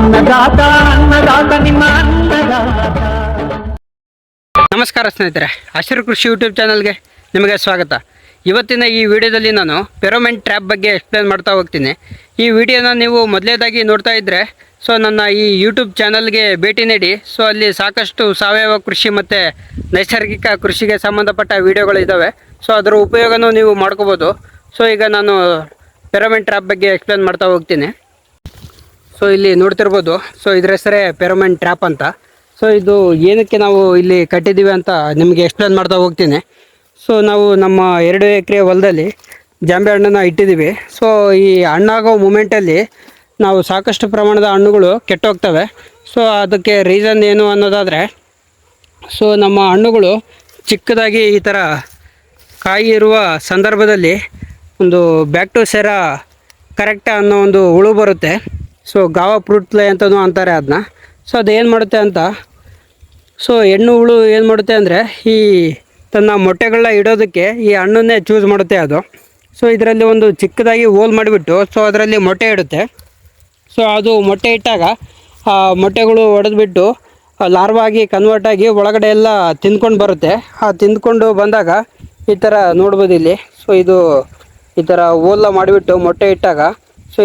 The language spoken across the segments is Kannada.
ಅನ್ನದಾತ ಅನ್ನದಾತ ನಿಮ್ಮ ಅನ್ನದಾತ. ನಮಸ್ಕಾರ ಸ್ನೇಹಿತರೆ, ಹಸಿರು ಕೃಷಿ ಯೂಟ್ಯೂಬ್ ಚಾನಲ್ಗೆ ನಿಮಗೆ ಸ್ವಾಗತ. ಇವತ್ತಿನ ಈ ವಿಡಿಯೋದಲ್ಲಿ ನಾನು ಫೆರೋಮೋನ್ ಟ್ರ್ಯಾಪ್ ಬಗ್ಗೆ ಎಕ್ಸ್ಪ್ಲೇನ್ ಮಾಡ್ತಾ ಹೋಗ್ತೀನಿ. ಈ ವಿಡಿಯೋನ ನೀವು ಮೊದಲೇದಾಗಿ ನೋಡ್ತಾ ಇದ್ದರೆ ನನ್ನ ಈ ಯೂಟ್ಯೂಬ್ ಚಾನಲ್ಗೆ ಭೇಟಿ ನೀಡಿ. ಅಲ್ಲಿ ಸಾಕಷ್ಟು ಸಾವಯವ ಕೃಷಿ ಮತ್ತು ನೈಸರ್ಗಿಕ ಕೃಷಿಗೆ ಸಂಬಂಧಪಟ್ಟ ವಿಡಿಯೋಗಳಿದ್ದಾವೆ. ಅದರ ಉಪಯೋಗನೂ ನೀವು ಮಾಡ್ಕೋಬೋದು. ಈಗ ನಾನು ಫೆರೋಮೋನ್ ಟ್ರ್ಯಾಪ್ ಬಗ್ಗೆ ಎಕ್ಸ್ಪ್ಲೇನ್ ಮಾಡ್ತಾ ಹೋಗ್ತೀನಿ. ಇಲ್ಲಿ ನೋಡ್ತಿರ್ಬೋದು, ಇದ್ರ ಹೆಸರೇ ಫೆರೋಮೋನ್ ಟ್ರ್ಯಾಪ್ ಅಂತ. ಇದು ಏನಕ್ಕೆ ನಾವು ಇಲ್ಲಿ ಕಟ್ಟಿದ್ದೀವಿ ಅಂತ ನಿಮಗೆ ಎಕ್ಸ್ಪ್ಲೇನ್ ಮಾಡ್ತಾ ಹೋಗ್ತೀನಿ. ನಾವು ನಮ್ಮ 2 ಎಕರೆ ಹೊಲದಲ್ಲಿ ಜಾಂಬೆ ಹಣ್ಣನ್ನು ಇಟ್ಟಿದ್ದೀವಿ. ಈ ಹಣ್ಣಾಗೋ ಮೂಮೆಂಟಲ್ಲಿ ನಾವು ಸಾಕಷ್ಟು ಪ್ರಮಾಣದ ಹಣ್ಣುಗಳು ಕೆಟ್ಟೋಗ್ತವೆ. ಅದಕ್ಕೆ ರೀಸನ್ ಏನು ಅನ್ನೋದಾದರೆ, ನಮ್ಮ ಹಣ್ಣುಗಳು ಚಿಕ್ಕದಾಗಿ ಈ ಥರ ಕಾಯಿ ಇರುವ ಸಂದರ್ಭದಲ್ಲಿ ಒಂದು ಬ್ಯಾಕ್ಟೋಸೆರಾ ಕರೆಕ್ಟಾ ಅನ್ನೋ ಒಂದು ಹುಳು ಬರುತ್ತೆ. ಗಾವಾ ಫ್ರೂಟ್ ಫ್ಲೈ ಅಂತಲೂ ಅಂತಾರೆ ಅದನ್ನ. ಅದು ಏನು ಮಾಡುತ್ತೆ ಅಂತ, ಹೆಣ್ಣು ಹುಳು ಏನು ಮಾಡುತ್ತೆ ಅಂದರೆ, ಈ ತನ್ನ ಮೊಟ್ಟೆಗಳನ್ನ ಇಡೋದಕ್ಕೆ ಈ ಹಣ್ಣನ್ನೇ ಚೂಸ್ ಮಾಡುತ್ತೆ ಅದು. ಇದರಲ್ಲಿ ಒಂದು ಚಿಕ್ಕದಾಗಿ ಹೋಲ್ ಮಾಡಿಬಿಟ್ಟು ಅದರಲ್ಲಿ ಮೊಟ್ಟೆ ಇಡುತ್ತೆ. ಅದು ಮೊಟ್ಟೆ ಇಟ್ಟಾಗ ಆ ಮೊಟ್ಟೆಗಳು ಒಡೆದ್ಬಿಟ್ಟು ಲಾರ್ವಾಗಿ ಕನ್ವರ್ಟ್ ಆಗಿ ಒಳಗಡೆ ಎಲ್ಲ ತಿಂದ್ಕೊಂಡು ಬರುತ್ತೆ. ತಿಂದ್ಕೊಂಡು ಬಂದಾಗ ಈ ಥರ ನೋಡ್ಬೋದು ಇಲ್ಲಿ. ಇದು ಈ ಥರ ಹೋಲ್ಲ ಮಾಡಿಬಿಟ್ಟು ಮೊಟ್ಟೆ ಇಟ್ಟಾಗ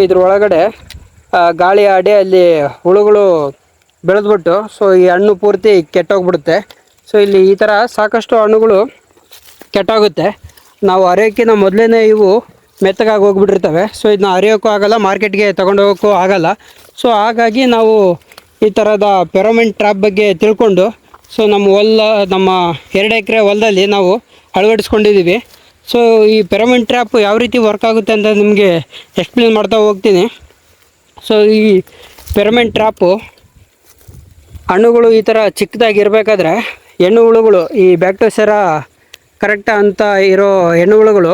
ಇದ್ರ ಒಳಗಡೆ ಗಾಳಿ ಆಡಿ ಅಲ್ಲಿ ಹುಳುಗಳು ಬೆಳೆದ್ಬಿಟ್ಟು ಈ ಹಣ್ಣು ಪೂರ್ತಿ ಕೆಟ್ಟೋಗ್ಬಿಡುತ್ತೆ. ಇಲ್ಲಿ ಈ ಥರ ಸಾಕಷ್ಟು ಹಣ್ಣುಗಳು ಕೆಟ್ಟೋಗುತ್ತೆ. ನಾವು ಅರಿಯೋಕ್ಕಿಂತ ಮೊದಲೇ ಇವು ಮೆತ್ತಗಾಗಿ ಹೋಗ್ಬಿಟ್ಟಿರ್ತವೆ. ಇದನ್ನ ಅರಿಯೋಕ್ಕೂ ಆಗೋಲ್ಲ, ಮಾರ್ಕೆಟ್ಗೆ ತೊಗೊಂಡೋಗೋಕ್ಕೂ ಆಗೋಲ್ಲ. ಹಾಗಾಗಿ ನಾವು ಈ ಥರದ ಫೆರೋಮೋನ್ ಟ್ರ್ಯಾಪ್ ಬಗ್ಗೆ ತಿಳ್ಕೊಂಡು ನಮ್ಮ 2 ಎಕರೆ ಹೊಲದಲ್ಲಿ ನಾವು ಅಳವಡಿಸ್ಕೊಂಡಿದ್ದೀವಿ. ಈ ಫೆರೋಮೋನ್ ಟ್ರ್ಯಾಪ್ ಯಾವ ರೀತಿ ವರ್ಕ್ ಆಗುತ್ತೆ ಅಂತ ನಿಮಗೆ ಎಕ್ಸ್ಪ್ಲೇನ್ ಮಾಡ್ತಾ ಹೋಗ್ತೀನಿ. ಈ ಫೆರೋಮೋನ್ ಟ್ರ್ಯಾಪು ಹಣ್ಣುಗಳು ಈ ಥರ ಚಿಕ್ಕದಾಗಿರಬೇಕಾದ್ರೆ ಹೆಣ್ಣು ಹುಳುಗಳು, ಈ ಬ್ಯಾಕ್ಟೋಸೆರಾ ಕರೆಕ್ಟಾ ಅಂತ ಇರೋ ಹೆಣ್ಣು ಹುಳುಗಳು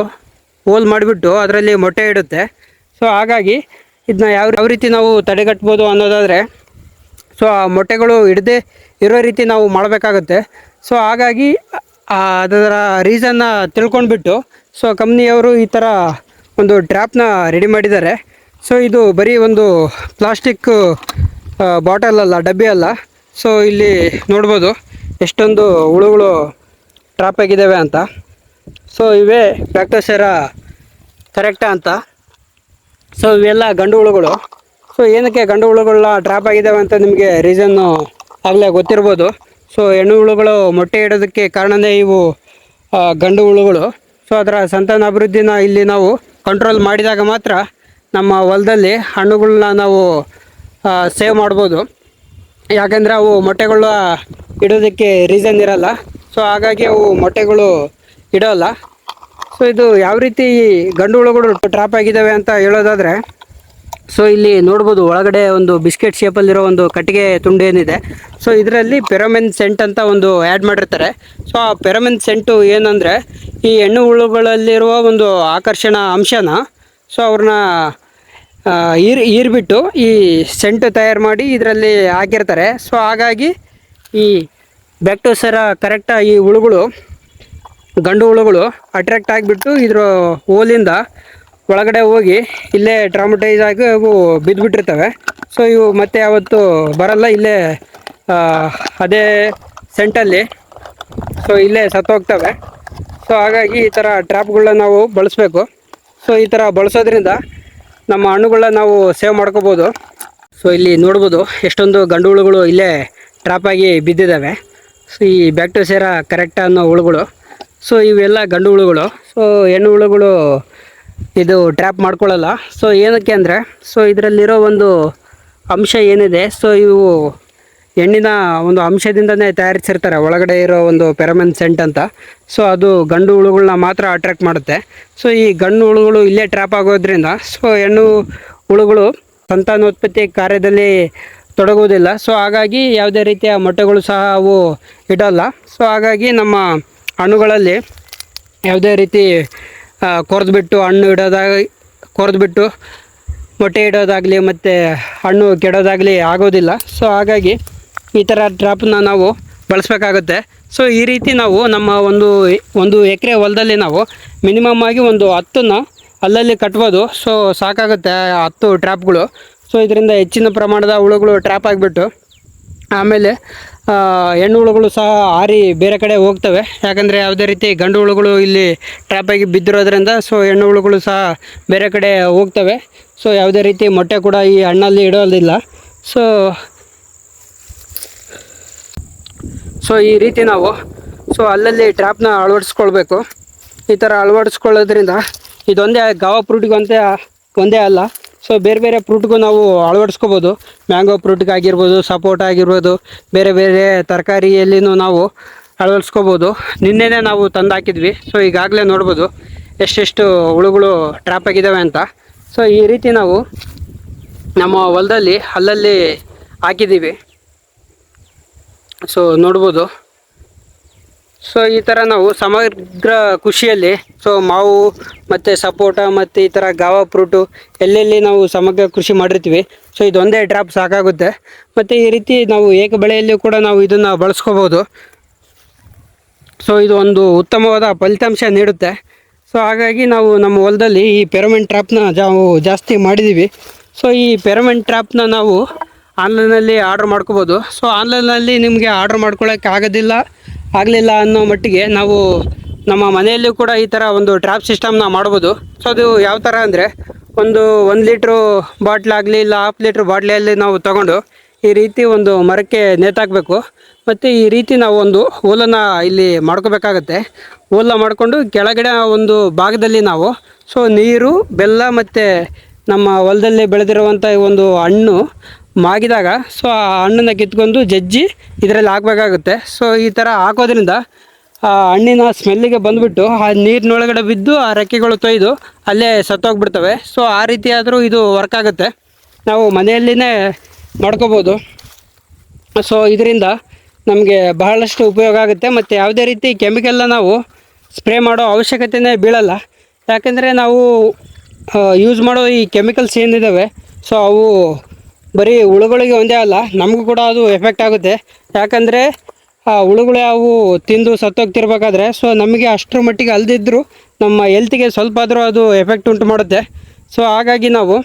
ಹೋಲ್ ಮಾಡಿಬಿಟ್ಟು ಅದರಲ್ಲಿ ಮೊಟ್ಟೆ ಇಡುತ್ತೆ. ಹಾಗಾಗಿ ಇದನ್ನ ಯಾವ ರೀತಿ ನಾವು ತಡೆಗಟ್ಬೋದು ಅನ್ನೋದಾದರೆ, ಆ ಮೊಟ್ಟೆಗಳು ಇಡದೆ ಇರೋ ರೀತಿ ನಾವು ಮಾಡಬೇಕಾಗತ್ತೆ. ಹಾಗಾಗಿ ಅದರ ರೀಸನ್ನ ತಿಳ್ಕೊಂಡ್ಬಿಟ್ಟು ಕಂಪ್ನಿಯವರು ಈ ಥರ ಒಂದು ಟ್ರ್ಯಾಪ್ನ ರೆಡಿ ಮಾಡಿದ್ದಾರೆ. ಇದು ಬರೀ ಒಂದು ಪ್ಲಾಸ್ಟಿಕ್ ಬಾಟಲ್ ಅಲ್ಲ, ಡಬ್ಬಿ ಅಲ್ಲ. ಇಲ್ಲಿ ನೋಡ್ಬೋದು ಎಷ್ಟೊಂದು ಹುಳುಗಳು ಟ್ರ್ಯಾಪ್ ಆಗಿದ್ದಾವೆ ಅಂತ. ಇವೇ ಬ್ಯಾಕ್ಟೋಸೆರಾ ಕರೆಕ್ಟಾ ಅಂತ. ಇವೆಲ್ಲ ಗಂಡು ಹುಳುಗಳು. ಏನಕ್ಕೆ ಗಂಡು ಹುಳುಗಳನ್ನ ಟ್ರ್ಯಾಪ್ ಆಗಿದ್ದಾವೆ ಅಂತ ನಿಮಗೆ ರೀಸನ್ನು ಆಗಲೇ ಗೊತ್ತಿರ್ಬೋದು. ಹೆಣ್ಣು ಹುಳುಗಳು ಮೊಟ್ಟೆ ಇಡೋದಕ್ಕೆ ಕಾರಣವೇ ಇವು ಗಂಡು ಹುಳುಗಳು. ಅದರ ಸಂತಾನಾಭಿವೃದ್ಧಿನ ಇಲ್ಲಿ ನಾವು ಕಂಟ್ರೋಲ್ ಮಾಡಿದಾಗ ಮಾತ್ರ ನಮ್ಮ ಹೊಲದಲ್ಲಿ ಹಣ್ಣುಗಳನ್ನ ನಾವು ಸೇವ್ ಮಾಡ್ಬೋದು. ಯಾಕೆಂದರೆ ಅವು ಮೊಟ್ಟೆಗಳ ಇಡೋದಕ್ಕೆ ರೀಸನ್ ಇರೋಲ್ಲ. ಹಾಗಾಗಿ ಅವು ಮೊಟ್ಟೆಗಳು ಇಡೋಲ್ಲ. ಇದು ಯಾವ ರೀತಿ ಗಂಡು ಹುಳುಗಳು ಟ್ರ್ಯಾಪ್ ಆಗಿದ್ದಾವೆ ಅಂತ ಹೇಳೋದಾದರೆ, ಇಲ್ಲಿ ನೋಡ್ಬೋದು ಒಳಗಡೆ ಒಂದು ಬಿಸ್ಕೆಟ್ ಶೇಪಲ್ಲಿರೋ ಒಂದು ಕಟ್ಟಿಗೆ ತುಂಡು ಏನಿದೆ. ಇದರಲ್ಲಿ ಫೆರೋಮೋನ್ ಸೆಂಟ್ ಅಂತ ಒಂದು ಆ್ಯಡ್ ಮಾಡಿರ್ತಾರೆ. ಆ ಫೆರೋಮೋನ್ ಸೆಂಟು ಏನಂದರೆ, ಈ ಹೆಣ್ಣು ಹುಳುಗಳಲ್ಲಿರುವ ಒಂದು ಆಕರ್ಷಣಾ ಅಂಶನ ಅವ್ರನ್ನ ಈರ್ಬಿಟ್ಟು ಈ ಸೆಂಟು ತಯಾರು ಮಾಡಿ ಇದರಲ್ಲಿ ಹಾಕಿರ್ತಾರೆ. ಹಾಗಾಗಿ ಈ ಬ್ಯಾಕ್ಟೋಸೆರಾ ಕರೆಕ್ಟಾ ಈ ಹುಳುಗಳು, ಗಂಡು ಹುಳುಗಳು ಅಟ್ರ್ಯಾಕ್ಟ್ ಆಗಿಬಿಟ್ಟು ಇದ್ರ ಹೋಲಿಂದ ಒಳಗಡೆ ಹೋಗಿ ಇಲ್ಲೇ ಟ್ರಾಮಟೈಸ್ ಆಗಿ ಅವು ಬಿದ್ದುಬಿಟ್ಟಿರ್ತವೆ. ಇವು ಮತ್ತೆ ಯಾವತ್ತು ಬರಲ್ಲ, ಇಲ್ಲೇ ಅದೇ ಸೆಂಟಲ್ಲಿ ಇಲ್ಲೇ ಸತ್ತೋಗ್ತವೆ. ಹಾಗಾಗಿ ಈ ಥರ ಟ್ರ್ಯಾಪ್ಗಳನ್ನ ನಾವು ಬಳಸಬೇಕು. ಈ ಥರ ಬಳಸೋದ್ರಿಂದ ನಮ್ಮ ಹಣ್ಣುಗಳನ್ನ ನಾವು ಸೇವ್ ಮಾಡ್ಕೋಬೋದು. ಇಲ್ಲಿ ನೋಡ್ಬೋದು ಎಷ್ಟೊಂದು ಗಂಡು ಹುಳುಗಳು ಇಲ್ಲೇ ಟ್ರ್ಯಾಪ್ ಆಗಿ ಬಿದ್ದಿದ್ದಾವೆ. ಈ ಬ್ಯಾಕ್ಟೋಸೆರಾ ಕರೆಕ್ಟಾ ಅನ್ನೋ ಹುಳುಗಳು. ಇವೆಲ್ಲ ಗಂಡು ಹುಳುಗಳು. ಹೆಣ್ಣು ಹುಳುಗಳು ಇದು ಟ್ರ್ಯಾಪ್ ಮಾಡ್ಕೊಳ್ಳಲ್ಲ. ಏನಕ್ಕೆ ಅಂದರೆ, ಇದರಲ್ಲಿರೋ ಒಂದು ಅಂಶ ಏನಿದೆ, ಇವು ಹೆಣ್ಣಿನ ಒಂದು ಅಂಶದಿಂದನೇ ತಯಾರಿಸಿರ್ತಾರೆ ಒಳಗಡೆ ಇರೋ ಒಂದು ಫೆರೋಮೋನ್ ಸೆಂಟ್ ಅಂತ. ಅದು ಗಂಡು ಹುಳುಗಳನ್ನ ಮಾತ್ರ ಅಟ್ರ್ಯಾಕ್ಟ್ ಮಾಡುತ್ತೆ. ಈ ಗಂಡು ಹುಳುಗಳು ಇಲ್ಲೇ ಟ್ರ್ಯಾಪ್ ಆಗೋದ್ರಿಂದ ಹೆಣ್ಣು ಹುಳುಗಳು ಸಂತಾನೋತ್ಪತ್ತಿ ಕಾರ್ಯದಲ್ಲಿ ತೊಡಗುವುದಿಲ್ಲ. ಹಾಗಾಗಿ ಯಾವುದೇ ರೀತಿಯ ಮೊಟ್ಟೆಗಳು ಸಹ ಅವು ಇಡೋಲ್ಲ. ಹಾಗಾಗಿ ನಮ್ಮ ಹಣ್ಣುಗಳಲ್ಲಿ ಯಾವುದೇ ರೀತಿ ಕೊರೆದ್ಬಿಟ್ಟು ಹಣ್ಣು ಕೊರೆದ್ಬಿಟ್ಟು ಮೊಟ್ಟೆ ಇಡೋದಾಗಲಿ ಮತ್ತು ಹಣ್ಣು ಕೆಡೋದಾಗಲಿ ಆಗೋದಿಲ್ಲ. ಹಾಗಾಗಿ ಈ ಥರ ಟ್ರ್ಯಾಪನ್ನ ನಾವು ಬಳಸಬೇಕಾಗುತ್ತೆ. ಈ ರೀತಿ ನಾವು ನಮ್ಮ ಒಂದು ಎಕರೆ ಹೊಲದಲ್ಲಿ ನಾವು ಮಿನಿಮಮ್ ಆಗಿ ಒಂದು 10ನ ಅಲ್ಲಲ್ಲಿ ಕಟ್ಬೋದು. ಸಾಕಾಗುತ್ತೆ 10 ಟ್ರ್ಯಾಪ್ಗಳು. ಸೊ ಇದರಿಂದ ಹೆಚ್ಚಿನ ಪ್ರಮಾಣದ ಹುಳುಗಳು ಟ್ರ್ಯಾಪ್ ಆಗಿಬಿಟ್ಟು ಆಮೇಲೆ ಹೆಣ್ಣು ಹುಳುಗಳು ಸಹ ಹಾರಿ ಬೇರೆ ಕಡೆ ಹೋಗ್ತವೆ. ಯಾಕಂದರೆ ಯಾವುದೇ ರೀತಿ ಗಂಡು ಹುಳುಗಳು ಇಲ್ಲಿ ಟ್ರ್ಯಾಪಾಗಿ ಬಿದ್ದಿರೋದ್ರಿಂದ ಸೊ ಹೆಣ್ಣು ಹುಳುಗಳು ಸಹ ಬೇರೆ ಕಡೆ ಹೋಗ್ತವೆ. ಸೊ ಯಾವುದೇ ರೀತಿ ಮೊಟ್ಟೆ ಕೂಡ ಈ ಹಣ್ಣಲ್ಲಿ ಇಡೋದಿಲ್ಲ. ಸೊ ಈ ರೀತಿ ನಾವು ಅಲ್ಲಲ್ಲಿ ಟ್ರ್ಯಾಪ್ನ ಅಳವಡಿಸ್ಕೊಳ್ಬೇಕು. ಈ ಥರ ಅಳವಡಿಸ್ಕೊಳ್ಳೋದ್ರಿಂದ ಇದೊಂದೇ ಗಾವಾ ಫ್ರೂಟಿಗೆ ಒಂದೇ ಅಲ್ಲ, ಸೊ ಬೇರೆ ಬೇರೆ ಫ್ರೂಟ್ಗೂ ನಾವು ಅಳವಡಿಸ್ಕೋಬೋದು. ಮ್ಯಾಂಗೋ ಫ್ರೂಟ್ಗಾಗಿರ್ಬೋದು, ಸಪೋಟ ಆಗಿರ್ಬೋದು, ಬೇರೆ ಬೇರೆ ತರಕಾರಿಯಲ್ಲಿನೂ ನಾವು ಅಳವಡಿಸ್ಕೋಬೋದು. ನಿನ್ನೆನೇ ನಾವು ತಂದು ಹಾಕಿದ್ವಿ. ಸೊ ಈಗಾಗಲೇ ನೋಡ್ಬೋದು ಎಷ್ಟೆಷ್ಟು ಹುಳುಗಳು ಟ್ರ್ಯಾಪ್ ಆಗಿದ್ದಾವೆ ಅಂತ. ಸೊ ಈ ರೀತಿ ನಾವು ನಮ್ಮ ಹೊಲದಲ್ಲಿ ಅಲ್ಲಲ್ಲಿ ಹಾಕಿದ್ದೀವಿ. ಸೊ ನೋಡ್ಬೋದು. ಸೊ ಈ ಥರ ನಾವು ಸಮಗ್ರ ಕೃಷಿಯಲ್ಲಿ ಮಾವು ಮತ್ತು ಸಪೋಟ ಮತ್ತು ಈ ಥರ ಗಾವಾ ಫ್ರೂಟು ಎಲ್ಲೆಲ್ಲಿ ನಾವು ಸಮಗ್ರ ಕೃಷಿ ಮಾಡಿರ್ತೀವಿ. ಸೊ ಇದೊಂದೇ ಟ್ರ್ಯಾಪ್ ಸಾಕಾಗುತ್ತೆ. ಮತ್ತು ಈ ರೀತಿ ನಾವು ಏಕ ಬೆಳೆಯಲ್ಲಿಯೂ ಕೂಡ ನಾವು ಇದನ್ನು ಬಳಸ್ಕೋಬೋದು. ಸೊ ಇದು ಒಂದು ಉತ್ತಮವಾದ ಫಲಿತಾಂಶ ನೀಡುತ್ತೆ. ಸೊ ಹಾಗಾಗಿ ನಾವು ನಮ್ಮ ಹೊಲದಲ್ಲಿ ಈ ಫೆರೋಮೋನ್ ಟ್ರ್ಯಾಪ್ನ ಜಾಸ್ತಿ ಮಾಡಿದ್ದೀವಿ. ಸೊ ಈ ಫೆರೋಮೋನ್ ಟ್ರ್ಯಾಪ್ನ ನಾವು ಆನ್ಲೈನಲ್ಲಿ ಆರ್ಡ್ರ್ ಮಾಡ್ಕೋಬೋದು. ಸೊ ಆನ್ಲೈನಲ್ಲಿ ನಿಮಗೆ ಆರ್ಡ್ರ್ ಮಾಡ್ಕೊಳ್ಳೋಕ್ಕೆ ಆಗಲಿಲ್ಲ ಅನ್ನೋ ಮಟ್ಟಿಗೆ ನಾವು ನಮ್ಮ ಮನೆಯಲ್ಲೂ ಕೂಡ ಈ ಥರ ಒಂದು ಟ್ರ್ಯಾಪ್ ಸಿಸ್ಟಮ್ನ ಮಾಡ್ಬೋದು. ಸೊ ಅದು ಯಾವ ಥರ ಅಂದರೆ 1 ಲೀಟ್ರು ಬಾಟ್ಲಾಗಲಿ ಇಲ್ಲ 1/2 ಲೀಟ್ರ್ ಬಾಟ್ಲಿಯಲ್ಲಿ ನಾವು ತೊಗೊಂಡು ಈ ರೀತಿ ಒಂದು ಮರಕ್ಕೆ ನೇತಾಕಬೇಕು. ಮತ್ತು ಈ ರೀತಿ ನಾವು ಒಂದು ಹೋಲನ್ನು ಇಲ್ಲಿ ಮಾಡ್ಕೋಬೇಕಾಗತ್ತೆ. ಹೋಲ ಮಾಡಿಕೊಂಡು ಕೆಳಗಡೆ ಒಂದು ಭಾಗದಲ್ಲಿ ನಾವು ನೀರು, ಬೆಲ್ಲ ಮತ್ತು ನಮ್ಮ ಹೊಲದಲ್ಲಿ ಬೆಳೆದಿರುವಂಥ ಒಂದು ಹಣ್ಣು ಮಾಗಿದಾಗ ಆ ಹಣ್ಣನ್ನು ಕಿತ್ಕೊಂಡು ಜಜ್ಜಿ ಇದರಲ್ಲಿ ಹಾಕಬೇಕಾಗುತ್ತೆ. ಸೊ ಈ ಥರ ಹಾಕೋದ್ರಿಂದ ಆ ಹಣ್ಣಿನ ಸ್ಮೆಲ್ಲಿಗೆ ಬಂದುಬಿಟ್ಟು ಆ ನೀರಿನೊಳಗಡೆ ಬಿದ್ದು ಆ ರೆಕ್ಕೆಗಳು ತೊಯ್ದು ಅಲ್ಲೇ ಸತ್ತೋಗ್ಬಿಡ್ತವೆ. ಸೊ ಆ ರೀತಿ ಆದರೂ ಇದು ವರ್ಕ್ ಆಗುತ್ತೆ, ನಾವು ಮನೆಯಲ್ಲಿನೇ ಮಾಡ್ಕೋಬೋದು. ಸೊ ಇದರಿಂದ ನಮಗೆ ಬಹಳಷ್ಟು ಉಪಯೋಗ ಆಗುತ್ತೆ. ಮತ್ತು ಯಾವುದೇ ರೀತಿ ಕೆಮಿಕಲ್ನ ನಾವು ಸ್ಪ್ರೇ ಮಾಡೋ ಅವಶ್ಯಕತೆಯೇ ಬೀಳಲ್ಲ. ಯಾಕೆಂದರೆ ನಾವು ಯೂಸ್ ಮಾಡೋ ಈ ಕೆಮಿಕಲ್ಸ್ ಏನಿದ್ದಾವೆ ಸೊ ಅವು ಬರೀ ಹುಳುಗಳಿಗೆ ಒಂದೇ ಅಲ್ಲ, ನಮಗೂ ಕೂಡ ಅದು ಎಫೆಕ್ಟ್ ಆಗುತ್ತೆ. ಯಾಕಂದರೆ ಆ ಹುಳುಗಳು ಅವು ತಿಂದು ಸತ್ತೋಗ್ತಿರ್ಬೇಕಾದ್ರೆ ಸೊ ನಮಗೆ ಅಷ್ಟರ ಮಟ್ಟಿಗೆ ಅಲ್ದಿದ್ದರೂ ನಮ್ಮ ಹೆಲ್ತಿಗೆ ಸ್ವಲ್ಪ ಆದರೂ ಅದು ಎಫೆಕ್ಟ್ ಉಂಟು ಮಾಡುತ್ತೆ. ಸೊ ಹಾಗಾಗಿ ನಾವು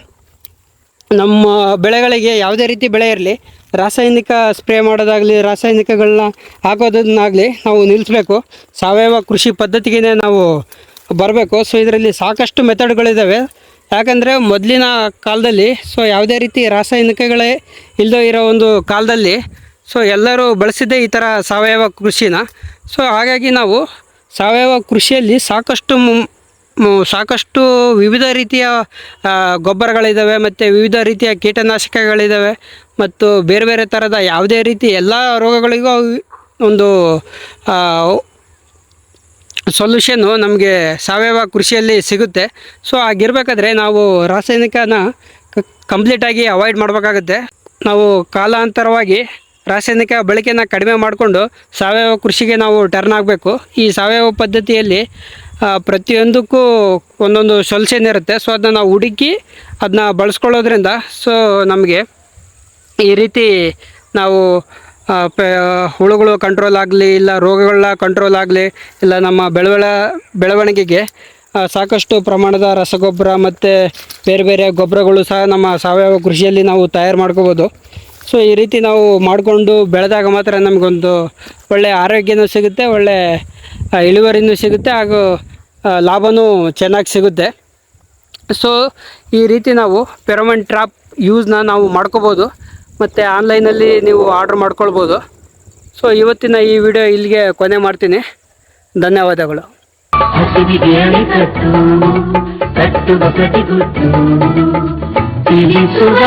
ನಮ್ಮ ಬೆಳೆಗಳಿಗೆ ಯಾವುದೇ ರೀತಿ ಬೆಳೆ ಇರಲಿ, ರಾಸಾಯನಿಕ ಸ್ಪ್ರೇ ಮಾಡೋದಾಗಲಿ, ರಾಸಾಯನಿಕಗಳನ್ನ ಹಾಕೋದನ್ನಾಗಲಿ ನಾವು ನಿಲ್ಲಿಸಬೇಕು. ಸಾವಯವ ಕೃಷಿ ಪದ್ಧತಿಗೆ ನಾವು ಬರಬೇಕು. ಸೊ ಇದರಲ್ಲಿ ಸಾಕಷ್ಟು ಮೆಥಡ್ಗಳಿದ್ದಾವೆ. ಯಾಕಂದರೆ ಮೊದಲಿನ ಕಾಲದಲ್ಲಿ ಯಾವುದೇ ರೀತಿ ರಾಸಾಯನಿಕಗಳೇ ಇಲ್ಲದೇ ಇರೋ ಒಂದು ಕಾಲದಲ್ಲಿ ಎಲ್ಲರೂ ಬಳಸಿದ್ದೇ ಈ ಥರ ಸಾವಯವ ಕೃಷಿನ. ಸೊ ಹಾಗಾಗಿ ನಾವು ಸಾವಯವ ಕೃಷಿಯಲ್ಲಿ ಸಾಕಷ್ಟು ವಿವಿಧ ರೀತಿಯ ಗೊಬ್ಬರಗಳಿದ್ದಾವೆ ಮತ್ತು ವಿವಿಧ ರೀತಿಯ ಕೀಟನಾಶಕಗಳಿದ್ದಾವೆ ಮತ್ತು ಬೇರೆ ಬೇರೆ ಥರದ ಯಾವುದೇ ರೀತಿ ಎಲ್ಲ ರೋಗಗಳಿಗೂ ಒಂದು ಸೊಲ್ಯೂಷನ್ನು ನಮಗೆ ಸಾವಯವ ಕೃಷಿಯಲ್ಲಿ ಸಿಗುತ್ತೆ. ಸೊ ಆಗಿರಬೇಕಾದ್ರೆ ನಾವು ರಾಸಾಯನಿಕನ ಕಂಪ್ಲೀಟಾಗಿ ಅವಾಯ್ಡ್ ಮಾಡಬೇಕಾಗುತ್ತೆ. ನಾವು ಕಾಲಾಂತರವಾಗಿ ರಾಸಾಯನಿಕ ಬಳಕೆನ ಕಡಿಮೆ ಮಾಡಿಕೊಂಡು ಸಾವಯವ ಕೃಷಿಗೆ ನಾವು ಟರ್ನ್ ಆಗಬೇಕು. ಈ ಸಾವಯವ ಪದ್ಧತಿಯಲ್ಲಿ ಪ್ರತಿಯೊಂದಕ್ಕೂ ಒಂದೊಂದು ಸೊಲ್ಯೂಷನ್ ಇರುತ್ತೆ. ಸೊ ಅದನ್ನ ನಾವು ಹುಡುಕಿ ಅದನ್ನ ಬಳಸ್ಕೊಳ್ಳೋದ್ರಿಂದ ನಮಗೆ ಈ ರೀತಿ ನಾವು ಹುಳುಗಳು ಕಂಟ್ರೋಲ್ ಆಗಲಿ, ಇಲ್ಲ ರೋಗಗಳ ಕಂಟ್ರೋಲ್ ಆಗಲಿ, ಇಲ್ಲ ನಮ್ಮ ಬೆಳವಣಿಗೆಗೆ ಸಾಕಷ್ಟು ಪ್ರಮಾಣದ ರಸಗೊಬ್ಬರ ಮತ್ತು ಬೇರೆ ಬೇರೆ ಗೊಬ್ಬರಗಳು ಸಹ ನಮ್ಮ ಸಾವಯವ ಕೃಷಿಯಲ್ಲಿ ನಾವು ತಯಾರು ಮಾಡ್ಕೋಬೋದು. ಸೊ ಈ ರೀತಿ ನಾವು ಮಾಡಿಕೊಂಡು ಬೆಳೆದಾಗ ಮಾತ್ರ ನಮಗೊಂದು ಒಳ್ಳೆಯ ಆರೋಗ್ಯನೂ ಸಿಗುತ್ತೆ, ಒಳ್ಳೆಯ ಇಳುವರಿನೂ ಸಿಗುತ್ತೆ, ಹಾಗೂ ಲಾಭವೂ ಚೆನ್ನಾಗಿ ಸಿಗುತ್ತೆ. ಸೊ ಈ ರೀತಿ ನಾವು ಫೆರೋಮೋನ್ ಟ್ರ್ಯಾಪ್ ಯೂಸ್ನ ನಾವು ಮಾಡ್ಕೋಬೋದು ಮತ್ತು ಆನ್ಲೈನಲ್ಲಿ ನೀವು ಆರ್ಡ್ರ್ ಮಾಡ್ಕೊಳ್ಬೋದು. ಸೊ ಇವತ್ತಿನ ಈ ವಿಡಿಯೋ ಇಲ್ಲಿಗೆ ಕೊನೆ ಮಾಡ್ತೀನಿ. ಧನ್ಯವಾದಗಳು. ಹಸಿವಿಗೆ ಅಣೆಕಟ್ಟು ಕಟ್ಟುವ ಪ್ರತಿಗುಟ್ಟು ತಿಳಿಸುವ